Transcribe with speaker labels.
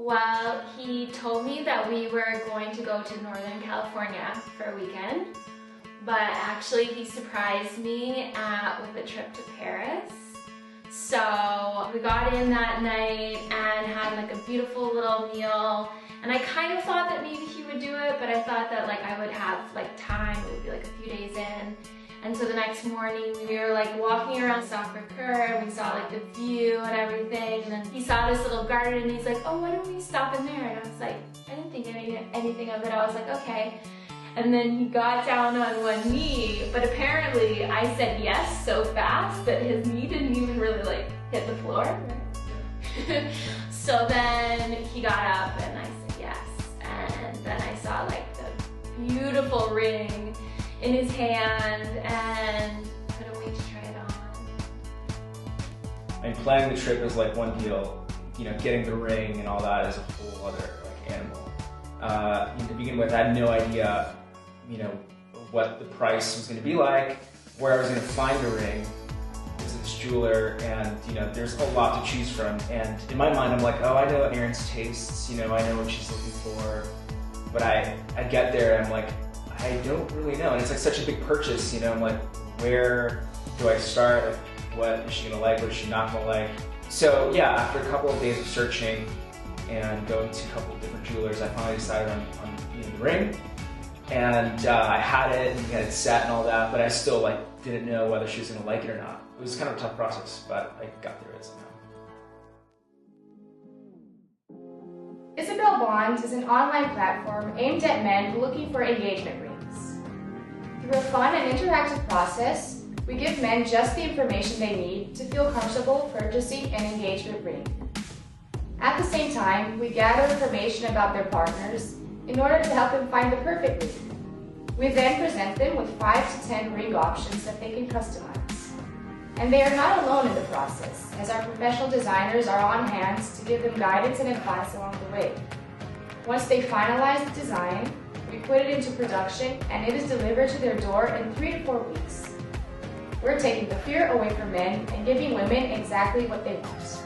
Speaker 1: Well, he told me that we were going to go to Northern California for a weekend, but actually he surprised me with a trip to Paris. So we got in that night and had like a beautiful little meal, and I kind of thought that maybe he would do it, but I thought that like I would have like time, it would be like a few days in. And so the next morning we were like walking around Sacré-Cœur and we saw like the view and everything, and then he saw this little garden and he's like, oh, why don't we stop in there? And I was like, I didn't think anything of it. I was like, okay. And then he got down on one knee, but apparently I said yes so fast that his knee didn't even really like hit the floor. Right? So then he got up and I said yes. And then I saw like the beautiful ring in his hand and couldn't wait to try it on.
Speaker 2: And planning the trip is like one deal, you know, getting the ring and all that is a whole other like animal. To begin with, I had no idea, you know, what the price was going to be like, where I was going to find a ring. This is this jeweler, and you know, there's a lot to choose from. And in my mind, I'm like, oh, I know Erin's tastes, you know, I know what she's looking for. But I get there, and I'm like, I don't really know. And it's like such a big purchase, you know. I'm like, where do I start? Like, what is she gonna like? What is she not gonna like? So yeah, after a couple of days of searching and going to a couple of different jewelers, I finally decided on you know, the ring. And I had it, and we had it set and all that, but I still like didn't know whether she was gonna like it or not. It was kind of a tough process, but I got through it somehow.
Speaker 3: Isabel Bonds is an online platform aimed at men looking for engagement rings. Through a fun and interactive process, we give men just the information they need to feel comfortable purchasing an engagement ring. At the same time, we gather information about their partners in order to help them find the perfect ring. We then present them with 5 to 10 ring options that they can customize. And they are not alone in the process, as our professional designers are on hand to give them guidance and advice along the way. Once they finalize the design, we put it into production and it is delivered to their door in 3 to 4 weeks. We're taking the fear away from men and giving women exactly what they want.